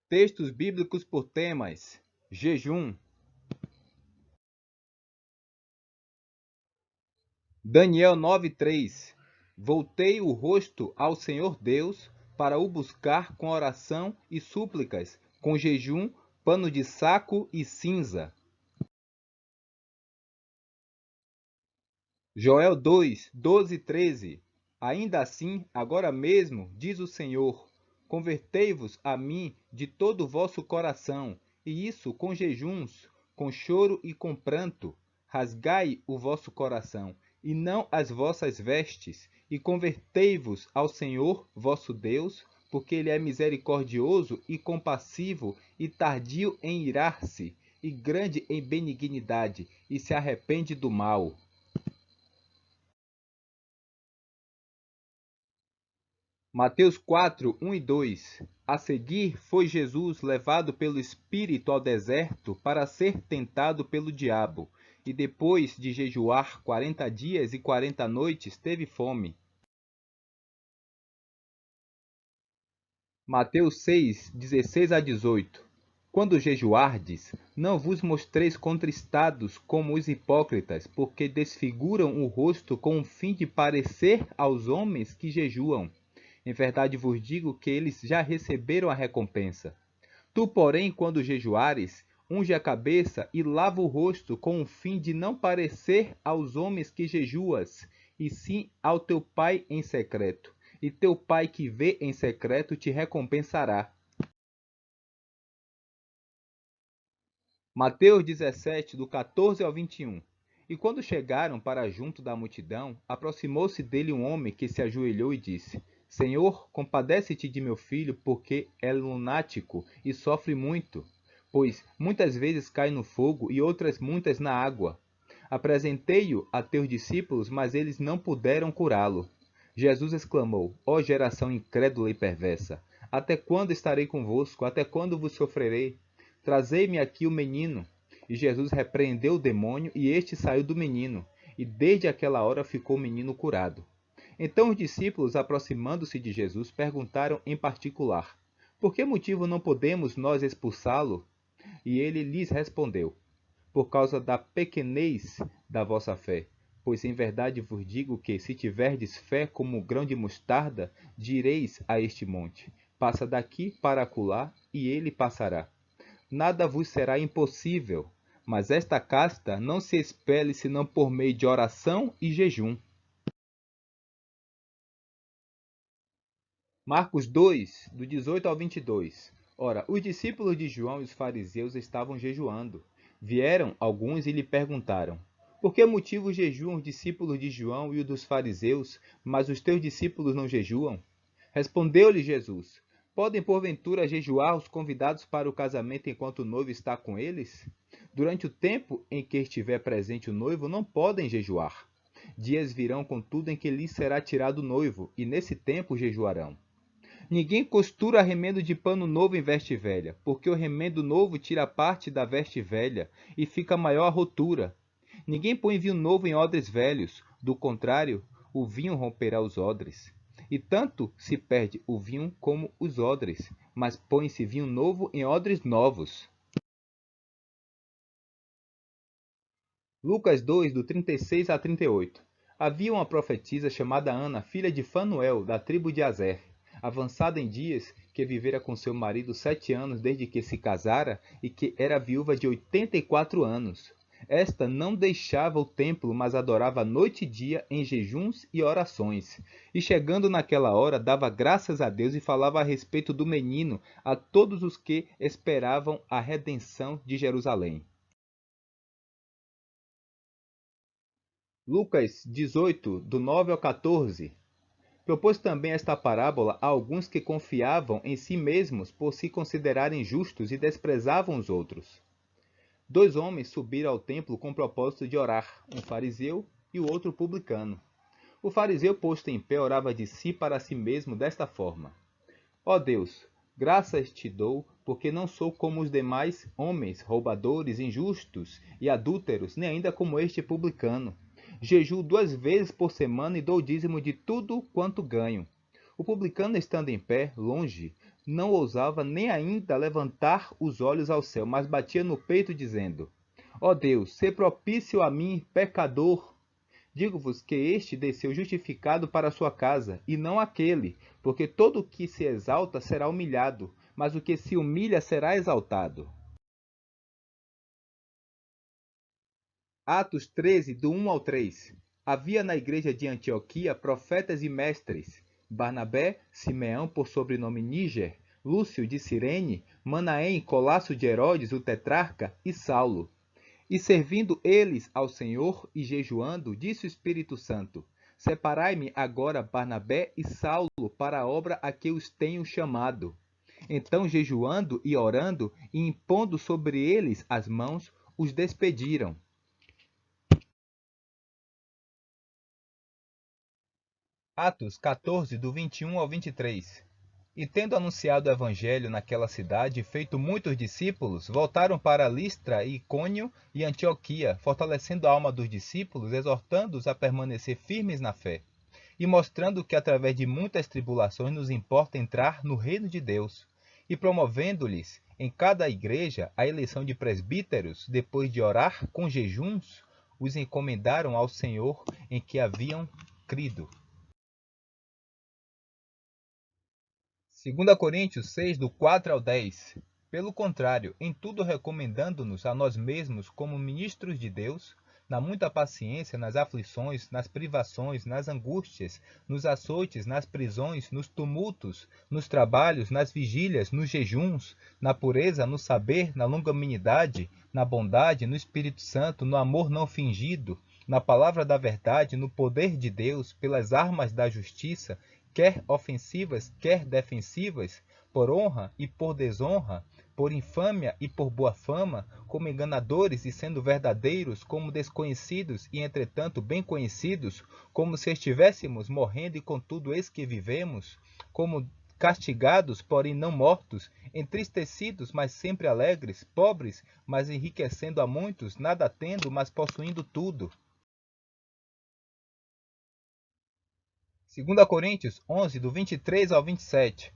Textos bíblicos por temas: jejum. Daniel 9:3. Voltei o rosto ao Senhor Deus para o buscar com oração e súplicas, com jejum, pano de saco e cinza. Joel 2:12-13. Ainda assim, agora mesmo, diz o Senhor, convertei-vos a mim de todo o vosso coração, e isso com jejuns, com choro e com pranto. Rasgai o vosso coração, e não as vossas vestes, e convertei-vos ao Senhor vosso Deus, porque ele é misericordioso e compassivo, e tardio em irar-se, e grande em benignidade, e se arrepende do mal. Mateus 4:1 e 2. A seguir, foi Jesus levado pelo Espírito ao deserto para ser tentado pelo diabo, e depois de jejuar 40 dias e 40 noites, teve fome. Mateus 6:16-18. Quando jejuardes, não vos mostreis contristados como os hipócritas, porque desfiguram o rosto com o fim de parecer aos homens que jejuam. Em verdade vos digo que eles já receberam a recompensa. Tu, porém, quando jejuares, unge a cabeça e lava o rosto, com o fim de não parecer aos homens que jejuas, e sim ao teu Pai em secreto. E teu Pai que vê em secreto te recompensará. Mateus 17, do 14 ao 21. E quando chegaram para junto da multidão, aproximou-se dele um homem que se ajoelhou e disse: Senhor, compadece-te de meu filho, porque é lunático e sofre muito, pois muitas vezes cai no fogo e outras muitas na água. Apresentei-o a teus discípulos, mas eles não puderam curá-lo. Jesus exclamou: Ó geração incrédula e perversa, até quando estarei convosco? Até quando vos sofrerei? Trazei-me aqui o menino. E Jesus repreendeu o demônio, e este saiu do menino, e desde aquela hora ficou o menino curado. Então os discípulos, aproximando-se de Jesus, perguntaram em particular: Por que motivo não podemos nós expulsá-lo? E ele lhes respondeu: Por causa da pequenez da vossa fé. Pois em verdade vos digo que, se tiverdes fé como um grão de mostarda, direis a este monte: Passa daqui para acolá, e ele passará. Nada vos será impossível. Mas esta casta não se expele senão por meio de oração e jejum. Marcos 2, do 18 ao 22. Ora, os discípulos de João e os fariseus estavam jejuando. Vieram alguns e lhe perguntaram: Por que motivo jejuam os discípulos de João e os dos fariseus, mas os teus discípulos não jejuam? Respondeu-lhe Jesus: Podem porventura jejuar os convidados para o casamento enquanto o noivo está com eles? Durante o tempo em que estiver presente o noivo, não podem jejuar. Dias virão, contudo, em que lhes será tirado o noivo, e nesse tempo jejuarão. Ninguém costura remendo de pano novo em veste velha, porque o remendo novo tira parte da veste velha, e fica maior a rotura. Ninguém põe vinho novo em odres velhos, do contrário, o vinho romperá os odres. E tanto se perde o vinho como os odres, mas põe-se vinho novo em odres novos. Lucas 2, do 36 a 38. Havia uma profetisa chamada Ana, filha de Fanuel, da tribo de Aser, avançada em dias, que vivera com seu marido 7 anos desde que se casara, e que era viúva de 84 anos. Esta não deixava o templo, mas adorava noite e dia em jejuns e orações. E chegando naquela hora, dava graças a Deus e falava a respeito do menino a todos os que esperavam a redenção de Jerusalém. Lucas 18, do 9 ao 14. Propôs também esta parábola a alguns que confiavam em si mesmos por se considerarem justos e desprezavam os outros. 2 homens subiram ao templo com o propósito de orar, um fariseu e o outro publicano. O fariseu, posto em pé, orava de si para si mesmo desta forma: Ó Deus, graças te dou, porque não sou como os demais homens, roubadores, injustos e adúlteros, nem ainda como este publicano. Jejuo 2 vezes por semana e dou dízimo de tudo quanto ganho. O publicano, estando em pé, longe, não ousava nem ainda levantar os olhos ao céu, mas batia no peito, dizendo: Ó Deus, sê propício a mim, pecador. Digo-vos que este desceu justificado para a sua casa, e não aquele, porque todo o que se exalta será humilhado, mas o que se humilha será exaltado. Atos 13, do 1 ao 3. Havia na igreja de Antioquia profetas e mestres: Barnabé, Simeão, por sobrenome Níger, Lúcio de Cirene, Manaém, Colácio de Herodes, o tetrarca, e Saulo. E servindo eles ao Senhor e jejuando, disse o Espírito Santo: Separai-me agora Barnabé e Saulo para a obra a que os tenho chamado. Então, jejuando e orando, e impondo sobre eles as mãos, os despediram. Atos 14, do 21 ao 23. E tendo anunciado o evangelho naquela cidade e feito muitos discípulos, voltaram para Listra, Icônio e Antioquia, fortalecendo a alma dos discípulos, exortando-os a permanecer firmes na fé, e mostrando que através de muitas tribulações nos importa entrar no reino de Deus, e promovendo-lhes em cada igreja a eleição de presbíteros, depois de orar com jejuns, os encomendaram ao Senhor em que haviam crido. 2 Coríntios 6, do 4 ao 10. Pelo contrário, em tudo recomendando-nos a nós mesmos como ministros de Deus, na muita paciência, nas aflições, nas privações, nas angústias, nos açoites, nas prisões, nos tumultos, nos trabalhos, nas vigílias, nos jejuns, na pureza, no saber, na longanimidade, na bondade, no Espírito Santo, no amor não fingido, na palavra da verdade, no poder de Deus, pelas armas da justiça, quer ofensivas, quer defensivas, por honra e por desonra, por infâmia e por boa fama, como enganadores e sendo verdadeiros, como desconhecidos e entretanto bem conhecidos, como se estivéssemos morrendo e contudo eis que vivemos, como castigados, porém não mortos, entristecidos, mas sempre alegres, pobres, mas enriquecendo a muitos, nada tendo, mas possuindo tudo. 2 Coríntios 11, do 23 ao 27.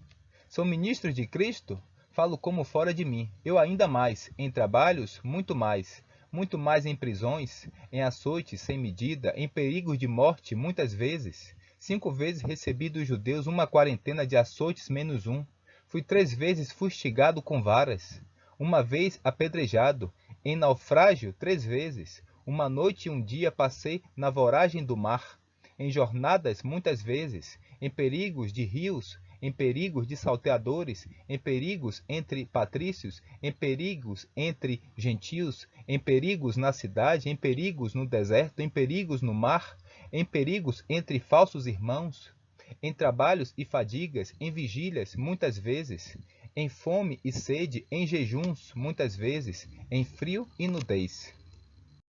Sou ministro de Cristo? Falo como fora de mim. Eu ainda mais. Em trabalhos, muito mais. Muito mais em prisões, em açoites sem medida, em perigos de morte, muitas vezes. 5 vezes recebi dos judeus uma quarentena de açoites menos um. Fui 3 vezes fustigado com varas. Uma vez apedrejado. Em naufrágio, 3 vezes. Uma noite e um dia passei na voragem do mar. Em jornadas muitas vezes, em perigos de rios, em perigos de salteadores, em perigos entre patrícios, em perigos entre gentios, em perigos na cidade, em perigos no deserto, em perigos no mar, em perigos entre falsos irmãos, em trabalhos e fadigas, em vigílias muitas vezes, em fome e sede, em jejuns muitas vezes, em frio e nudez.